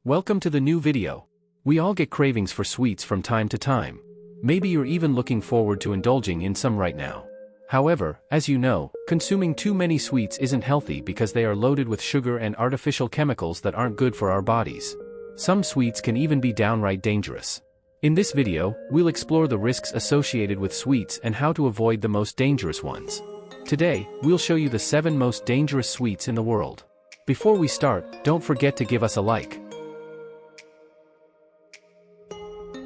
Welcome to the new video. We all get cravings for sweets from time to time. Maybe you're even looking forward to indulging in some right now. However, as you know, consuming too many sweets isn't healthy because they are loaded with sugar and artificial chemicals that aren't good for our bodies. Some sweets can even be downright dangerous. In this video, we'll explore the risks associated with sweets and how to avoid the most dangerous ones. Today, we'll show you the 7 most dangerous sweets in the world. Before we start, don't forget to give us a like.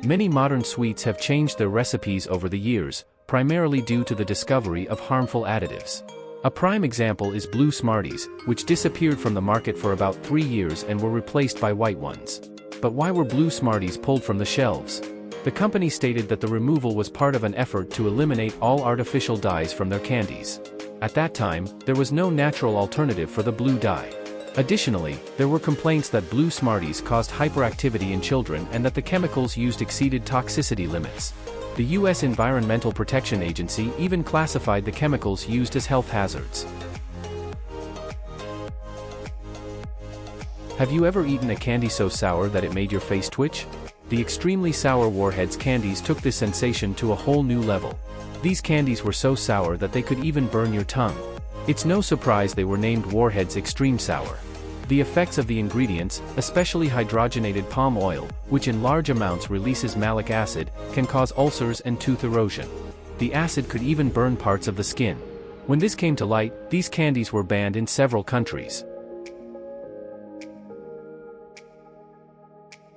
Many modern sweets have changed their recipes over the years, primarily due to the discovery of harmful additives. A prime example is blue Smarties, which disappeared from the market for about 3 years and were replaced by white ones. But why were blue Smarties pulled from the shelves? The company stated that the removal was part of an effort to eliminate all artificial dyes from their candies. At that time, there was no natural alternative for the blue dye. Additionally, there were complaints that blue Smarties caused hyperactivity in children and that the chemicals used exceeded toxicity limits. The U.S. Environmental Protection Agency even classified the chemicals used as health hazards. Have you ever eaten a candy so sour that it made your face twitch? The extremely sour Warheads candies took this sensation to a whole new level. These candies were so sour that they could even burn your tongue. It's no surprise they were named Warheads Extreme Sour. The effects of the ingredients, especially hydrogenated palm oil, which in large amounts releases malic acid, can cause ulcers and tooth erosion. The acid could even burn parts of the skin. When this came to light, these candies were banned in several countries.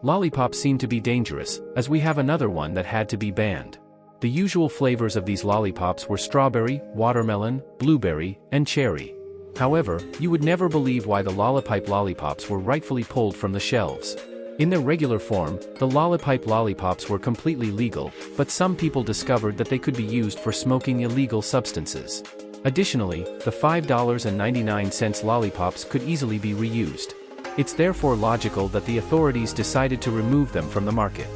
Lollipops seem to be dangerous, as we have another one that had to be banned. The usual flavors of these lollipops were strawberry, watermelon, blueberry, and cherry. However, you would never believe why the Lollipipe lollipops were rightfully pulled from the shelves. In their regular form, the Lollipipe lollipops were completely legal, but some people discovered that they could be used for smoking illegal substances. Additionally, the $5.99 lollipops could easily be reused. It's therefore logical that the authorities decided to remove them from the market.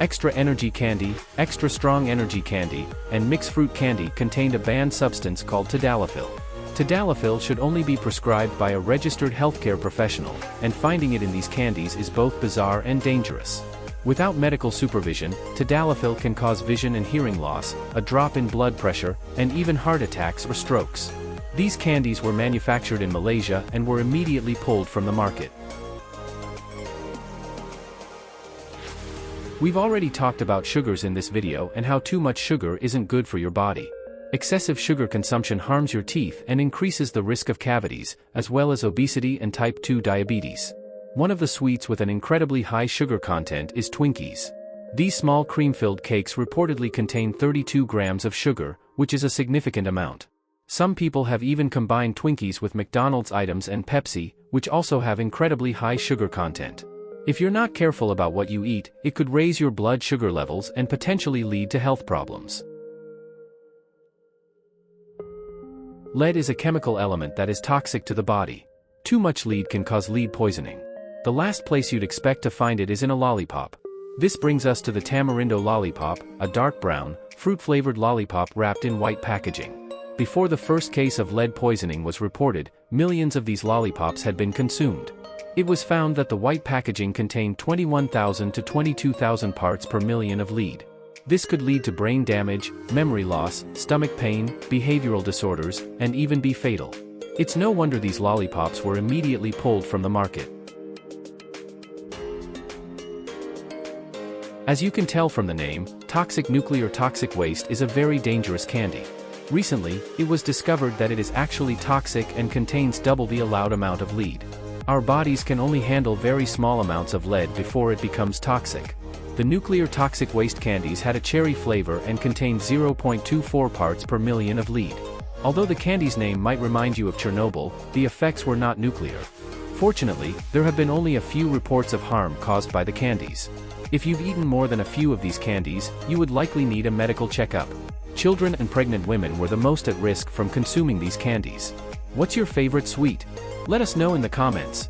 Extra energy candy, extra strong energy candy, and mixed fruit candy contained a banned substance called tadalafil. Tadalafil should only be prescribed by a registered healthcare professional, and finding it in these candies is both bizarre and dangerous. Without medical supervision, tadalafil can cause vision and hearing loss, a drop in blood pressure, and even heart attacks or strokes. These candies were manufactured in Malaysia and were immediately pulled from the market. We've already talked about sugars in this video and how too much sugar isn't good for your body. Excessive sugar consumption harms your teeth and increases the risk of cavities, as well as obesity and type 2 diabetes. One of the sweets with an incredibly high sugar content is Twinkies. These small cream-filled cakes reportedly contain 32 grams of sugar, which is a significant amount. Some people have even combined Twinkies with McDonald's items and Pepsi, which also have incredibly high sugar content. If you're not careful about what you eat, it could raise your blood sugar levels and potentially lead to health problems. Lead is a chemical element that is toxic to the body. Too much lead can cause lead poisoning. The last place you'd expect to find it is in a lollipop. This brings us to the Tamarindo lollipop, a dark brown, fruit-flavored lollipop wrapped in white packaging. Before the first case of lead poisoning was reported, millions of these lollipops had been consumed. It was found that the white packaging contained 21,000 to 22,000 parts per million of lead. This could lead to brain damage, memory loss, stomach pain, behavioral disorders, and even be fatal. It's no wonder these lollipops were immediately pulled from the market. As you can tell from the name, toxic nuclear toxic waste is a very dangerous candy. Recently, it was discovered that it is actually toxic and contains double the allowed amount of lead. Our bodies can only handle very small amounts of lead before it becomes toxic. The nuclear toxic waste candies had a cherry flavor and contained 0.24 parts per million of lead. Although the candy's name might remind you of Chernobyl, the effects were not nuclear. Fortunately, there have been only a few reports of harm caused by the candies. If you've eaten more than a few of these candies, you would likely need a medical checkup. Children and pregnant women were the most at risk from consuming these candies. What's your favorite sweet? Let us know in the comments.